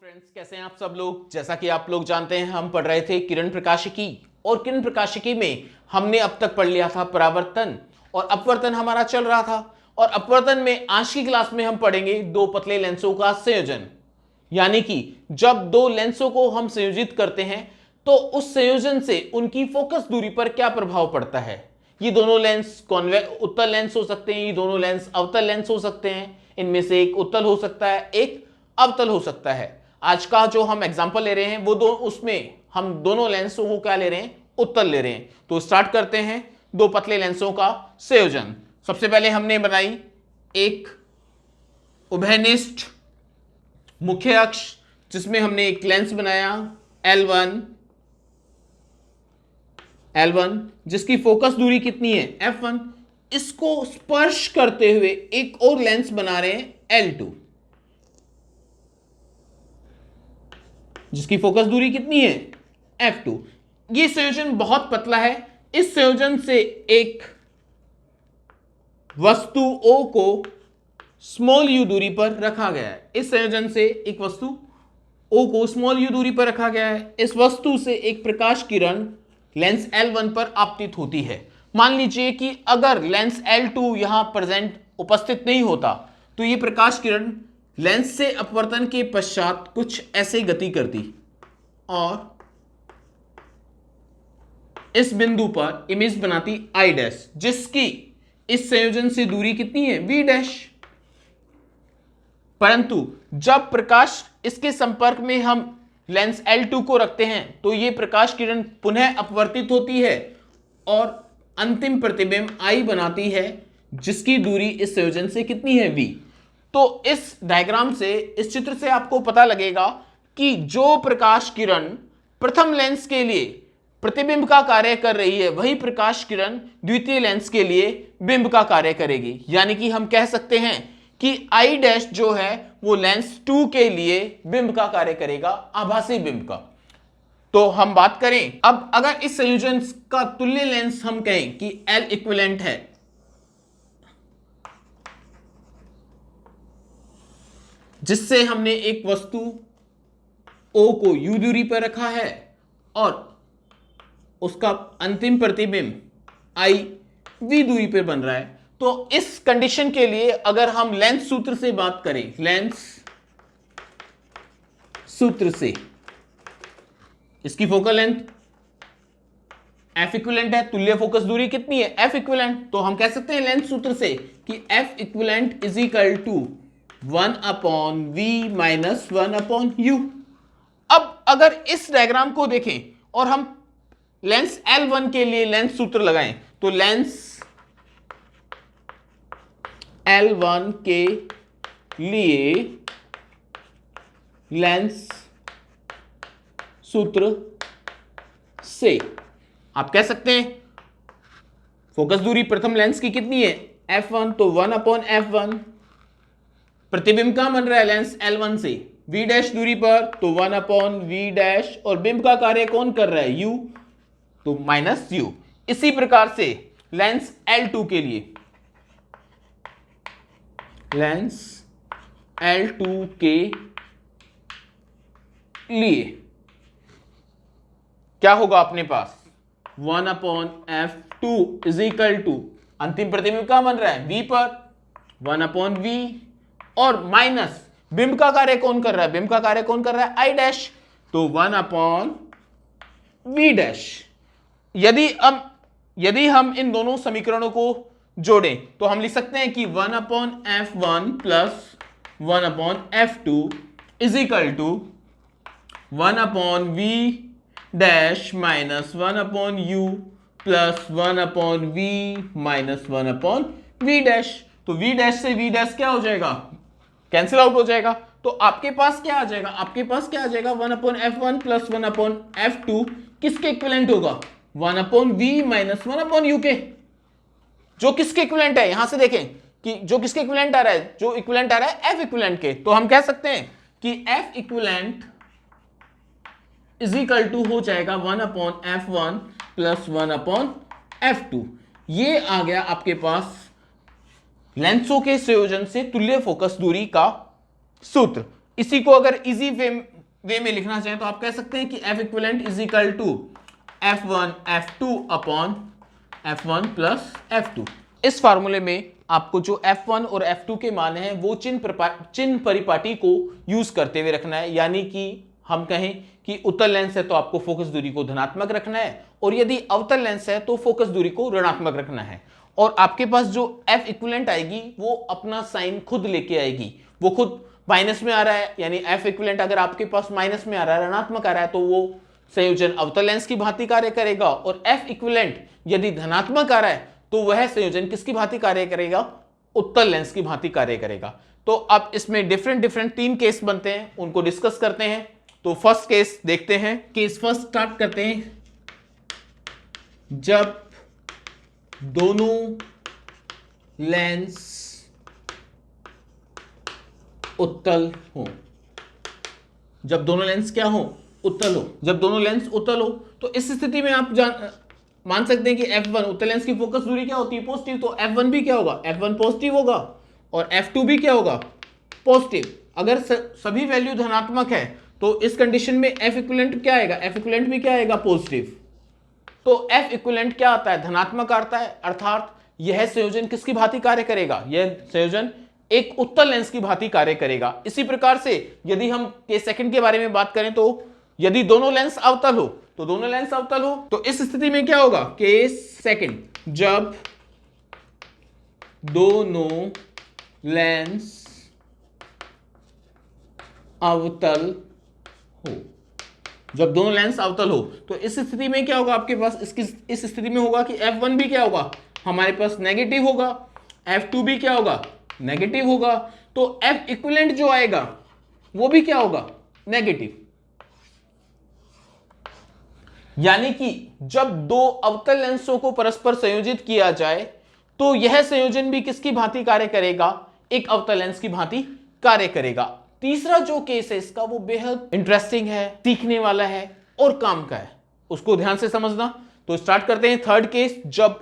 Friends, कैसे हैं आप सब लोग। जैसा कि आप लोग जानते हैं, हम पढ़ रहे थे किरण प्रकाशिकी और किरण प्रकाशिकी में हमने अब तक पढ़ लिया था परावर्तन और अपवर्तन हमारा चल रहा था। और अपवर्तन में आज की क्लास में हम पढ़ेंगे दो पतले लेंसों का संयोजन, यानी कि जब दो लेंसों को हम संयोजित करते हैं तो उस संयोजन से उनकी फोकस दूरी पर क्या प्रभाव पड़ता है। ये दोनों लेंस उत्तल लेंस हो सकते हैं, ये दोनों लेंस अवतल लेंस हो सकते हैं। इनमें से एक उत्तल हो सकता है, एक अवतल हो सकता है। आज का जो हम एग्जांपल ले रहे हैं वो उसमें हम दोनों लेंसों को क्या ले रहे हैं, उत्तल ले रहे हैं। तो स्टार्ट करते हैं दो पतले लेंसों का संयोजन। सबसे पहले हमने बनाई एक उभयनिष्ठ मुख्य अक्ष, जिसमें हमने एक लेंस बनाया L1 जिसकी फोकस दूरी कितनी है F1। इसको स्पर्श करते हुए एक और लेंस बना रहे हैं L2 जिसकी फोकस दूरी कितनी है F2। ये संयोजन बहुत पतला है। इस संयोजन से एक वस्तु O को स्मॉल u दूरी पर रखा गया है। इस संयोजन से एक वस्तु O को स्मॉल u दूरी पर रखा गया है। इस वस्तु से एक प्रकाश किरण लेंस L1 पर आपतित होती है। मान लीजिए कि अगर लेंस L2 यहां प्रेजेंट उपस्थित नहीं होता तो ये प्रकाश किरण लेंस से अपवर्तन के पश्चात कुछ ऐसे गति करती और इस बिंदु पर इमेज बनाती I', जिसकी इस संयोजन से दूरी कितनी है V'। परंतु जब प्रकाश इसके संपर्क में हम लेंस L2 को रखते हैं तो यह प्रकाश किरण पुनः अपवर्तित होती है और अंतिम प्रतिबिंब I बनाती है, जिसकी दूरी इस संयोजन से कितनी है V। तो इस डायग्राम से, इस चित्र से आपको पता लगेगा कि जो प्रकाश किरण प्रथम लेंस के लिए प्रतिबिंब का कार्य कर रही है वही प्रकाश किरण द्वितीय लेंस के लिए बिंब का कार्य करेगी। यानी कि हम कह सकते हैं कि I' जो है वो लेंस 2 के लिए बिंब का कार्य करेगा, आभासी बिंब का। तो हम बात करें अब, अगर इस संयोजन का तुल्य लेंस हम कहें कि L इक्विवेलेंट है, जिससे हमने एक वस्तु O को u दूरी पर रखा है और उसका अंतिम प्रतिबिंब I v दूरी पर बन रहा है। तो इस कंडीशन के लिए अगर हम लेंस सूत्र से बात करें, लेंस सूत्र से इसकी फोकल लेंथ F इक्विवेलेंट है, तुल्य फोकस दूरी कितनी है F इक्विवेलेंट। तो हम कह सकते हैं लेंस सूत्र से कि F equivalent is equal to 1/v minus 1/u। अब अगर इस डायग्राम को देखें और हम लेंस L1 के लिए लेंस सूत्र लगाएं तो लेंस L1 के लिए लेंस सूत्र से आप कह सकते हैं फोकस दूरी प्रथम लेंस की कितनी है F1, तो 1/F1। प्रतिबिंब कहां बन रहा है लेंस L1 से V' दूरी पर, तो 1/V' और बिंब का कार्य कौन कर रहा है U, तो माइनस U। इसी प्रकार से लेंस L2 के लिए, लेंस L2 के लिए क्या होगा अपने पास 1/F2 इज इक्वल टू, अंतिम प्रतिबिंब कहां बन रहा है V पर, 1/V और माइनस बिंब का कार्य कौन कर रहा है, बिंब का कार्य कौन कर रहा है I', तो 1/V'। यदि हम इन दोनों समीकरणों को जोड़ें तो हम लिख सकते हैं कि 1/F1 plus 1/F2 is equal to 1/V' minus 1/U plus 1/V minus 1/V'। तो V' से V' क्या हो जाएगा, कैंसिल आउट हो जाएगा। तो आपके पास क्या आ जाएगा, आपके पास क्या आ जाएगा 1/F1 प्लस 1/F2 किसके इक्विवेलेंट होगा 1/V माइनस 1/U के, जो किसके इक्विवेलेंट है। यहां से देखें कि जो किसके इक्विवेलेंट आ रहा है, जो इक्विवेलेंट आ रहा है F इक्विवेलेंट के। तो हम कह सकते हैं कि F equivalent is equal to हो जाएगा 1/F1 प्लस 1/F2। ये आ गया आपके पास लेंसों के संयोजन से तुल्य फोकस दूरी का सूत्र। इसी को अगर इजी वे वे में लिखना चाहें तो आप कह सकते हैं कि F equivalent is equal to F1 F2 upon F1 plus F2। इस फार्मूले में आपको जो F1 और F2 के मान हैं वो चिन्ह परिपाटी को यूज करते हुए रखना है, यानी कि हम कहें कि उत्तल लेंस है तो आपको फोकस दूरी को धनात्मक रखना है, और यदि अवतल लेंस है तो फोकस दूरी को ऋणात्मक रखना है। और आपके पास जो F इक्विवेलेंट आएगी वो अपना साइन खुद लेके आएगी, वो खुद माइनस में आ रहा है, यानी F इक्विवेलेंट अगर आपके पास माइनस में आ रहा है, ऋणात्मक आ रहा है, तो वो संयोजन अवतल लेंस की भांति कार्य करेगा, और F इक्विवेलेंट यदि धनात्मक आ रहा है तो वह संयोजन किसकी भांति कार्य करेगा? उत्तल लेंस की भांति कार्य करेगा। तो अब इसमें डिफरेंट 3 केस बनते हैं, उनको डिस्कस करते हैं। तो फर्स्ट केस देखते हैं। केस फर्स्ट स्टार्ट करते हैं। जब दोनों लेंस उत्तल हो, जब दोनों लेंस क्या हो? उत्तल हो। जब दोनों लेंस उत्तल हो तो इस स्थिति में आप मान सकते हैं कि F1 उत्तल लेंस की फोकस दूरी क्या होती है? पॉजिटिव। तो F1 भी क्या होगा? F1 पॉजिटिव होगा, और F2 भी क्या होगा? पॉजिटिव। अगर सभी वैल्यू धनात्मक है तो इस कंडीशन में F इक्विवेलेंट क्या आएगा? F इक्विवेलेंट भी क्या आएगा? पॉजिटिव। तो F इक्विवेलेंट क्या आता है? धनात्मक आता है, अर्थात यह संयोजन किसकी भांति कार्य करेगा? यह संयोजन एक उत्तल लेंस की भांति कार्य करेगा। इसी प्रकार से यदि हम केस सेकंड के बारे में बात करें तो यदि दोनों लेंस अवतल हो, तो दोनों लेंस अवतल हो तो इस स्थिति में क्या होगा? केस सेकंड, जब दोनों लेंस अवतल हो, जब दोनों लेंस अवतल हो तो इस स्थिति में क्या होगा? आपके पास इस स्थिति में होगा कि F1 भी क्या होगा? हमारे पास नेगेटिव होगा, F2 भी क्या होगा? नेगेटिव होगा। तो F इक्विवेलेंट जो आएगा वो भी क्या होगा? नेगेटिव। यानी कि जब दो अवतल लेंसों को परस्पर संयोजित किया जाए तो यह संयोजन भी किसकी भांति कार्य करेगा? एक अवतल लेंस की भांति कार्य करेगा। तीसरा जो केस है इसका वो बेहद इंटरेस्टिंग है, सीखने वाला है और काम का है, उसको ध्यान से समझना। तो स्टार्ट करते हैं थर्ड केस, जब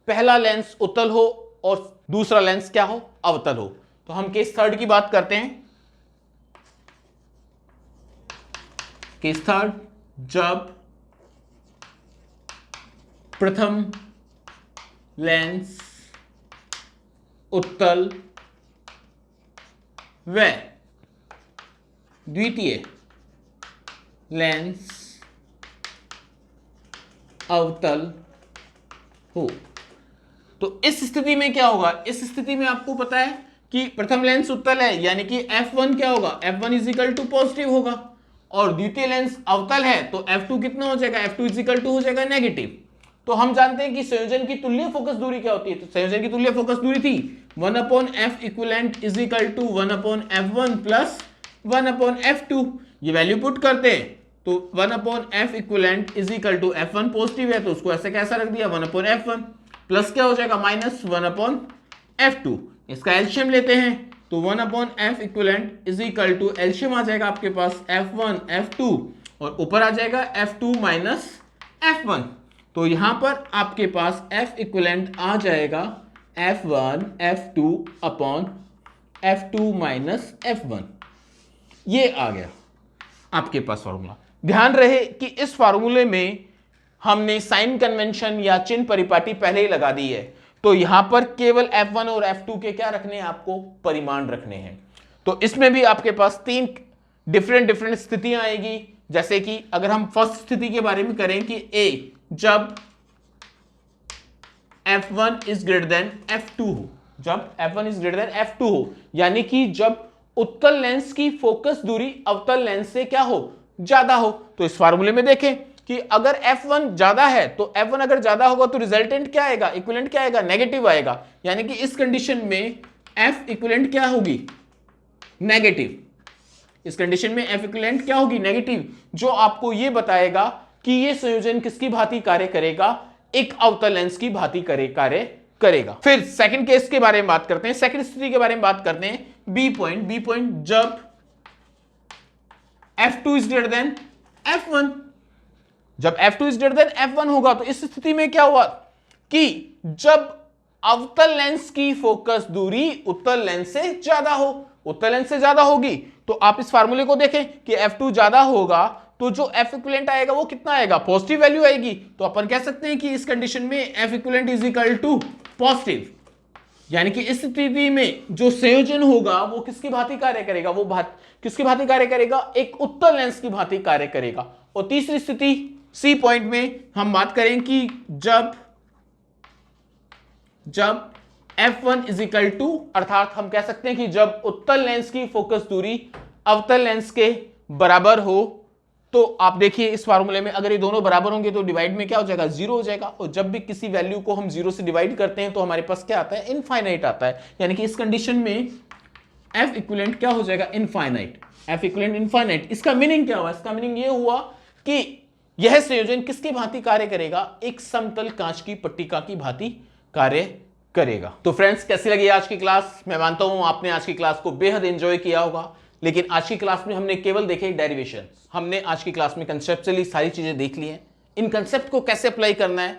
पहला लेंस उत्तल हो और दूसरा लेंस क्या हो? अवतल हो। तो हम केस थर्ड की बात करते हैं। केस थर्ड, जब प्रथम लेंस उत्तल व द्वितीय लेंस अवतल हो। तो इस स्थिति में क्या होगा? इस स्थिति में आपको पता है कि प्रथम लेंस उत्तल है, यानी कि F1 क्या होगा? F1 is equal to positive होगा, और द्वितीय लेंस अवतल है तो F2 कितना हो जाएगा? F2 इज इक्वल टू हो जाएगा नेगेटिव। तो हम जानते हैं कि संयोजन की तुल्य फोकस दूरी क्या होती है? तो संयोजन की तुल्य फोकस दूरी थी 1/F equivalent is equal to 1/F1 plus 1/F2। ये वैल्यू पुट करते हैं तो 1/F equivalent is equal to F1 positive है तो उसको ऐसे कैसा रख दिया? 1/F1 प्लस क्या हो जाएगा? Minus 1/F2। इसका एलसीएम लेते हैं तो 1/F equivalent is equal to LCM आ जाएगा आपके पास F1 F2 और ऊपर आ जाएगा F2 माइनस F1। तो यहां पर आपके पास F इक्विवेलेंट आ जाएगा F1 F2 upon F2 minus F1। ये आ गया आपके पास फॉर्मूला। ध्यान रहे कि इस फॉर्मूले में हमने साइन कन्वेंशन या चिन्ह परिपाटी पहले ही लगा दी है, तो यहां पर केवल F1 और F2 के क्या रखने हैं? आपको परिमाण रखने हैं। तो इसमें भी आपके पास 3 डिफरेंट स्थितियां आएगी। जैसे कि अगर हम फर्स्ट स्थिति के बारे में करें कि A, जब F1 is greater than F2 हो, जब F1 is greater than F2 हो, यानी कि जब उत्तल लेंस की फोकस दूरी अवतल लेंस से क्या हो? ज्यादा हो। तो इस फार्मूले में देखें कि अगर F1 ज्यादा है तो F1 अगर ज्यादा होगा तो रिजल्टेंट क्या आएगा? इक्विवेलेंट क्या आएगा? नेगेटिव आएगा। यानी कि इस कंडीशन में F इक्विवेलेंट क्या होगी? नेगेटिव। इस कंडीशन में F इक्विवेलेंट क्या होगी? नेगेटिव, जो आपको यह बताएगा कि यह संयोजन किसकी भांति कार्य करेगा? एक अवतल लेंस की भांति कार्य करेगा। फिर सेकंड केस के बारे में बात करते हैं, सेकंड स्थिति के बारे में बात करते हैं। बी पॉइंट, जब F2 is greater than F1, जब F2 is greater than F1 होगा तो इस स्थिति में क्या हुआ कि जब अवतल लेंस की फोकस दूरी उत्तल लेंस से ज्यादा हो, उत्तल लेंस से ज्यादा होगी तो आप इस फार्मूले को देखें कि F2 ज्यादा होगा तो जो F इक्विवेलेंट आएगा वो कितना आएगा, पॉजिटिव वैल्यू आएगी। तो अपन कह सकते हैं कि इस कंडीशन में F equivalent is equal to positive, यानी कि इस स्थिति में जो संयोजन होगा वो किसकी भांति कार्य करेगा, वो किसकी भांति कार्य करेगा, एक उत्तल लेंस की भांति कार्य करेगा। और तीसरी स्थिति सी पॉइंट में हम बात करें कि जब F1 इज इक्वल टू, अर्थात हम कह सकते हैं कि जब उत्तल लेंस की फोकस दूरी अवतल लेंस के बराबर हो, तो आप देखिए इस फार्मूले में अगर ये दोनों बराबर होंगे तो डिवाइड में क्या हो जाएगा, जीरो हो जाएगा। और जब भी किसी वैल्यू को हम जीरो से डिवाइड करते हैं तो हमारे पास क्या आता है, इनफाइनाइट आता है। यानी कि इस कंडीशन में F इक्विवेलेंट क्या हो जाएगा, इनफाइनाइट। F इक्विवेलेंट इनफाइनाइट, इसका मीनिंग क्या हुआ, इसका मीनिंग ये हुआ कि यह संयोजन किसकी भांति कार्य करेगा, एक समतल कांच की पट्टिका की भांति कार्य करेगा। तो फ्रेंड्स, कैसी लगी आज की क्लास? मैं मानता हूं आपने आज की क्लास को बेहद एंजॉय किया होगा। लेकिन आज की क्लास में हमने केवल देखे डेरिवेशन, हमने आज की क्लास में कंसेप्चुअली सारी चीजें देख ली हैं। इन कंसेप्ट को कैसे अप्लाई करना है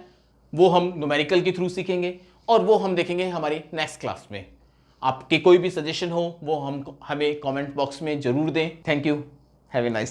वो हम न्यूमेरिकल के थ्रू सीखेंगे और वो हम देखेंगे हमारी नेक्स्ट क्लास में। आपके कोई भी सजेशन हो वो हमें कमेंट बॉक्स में जरूर दें। Thank you, have a nice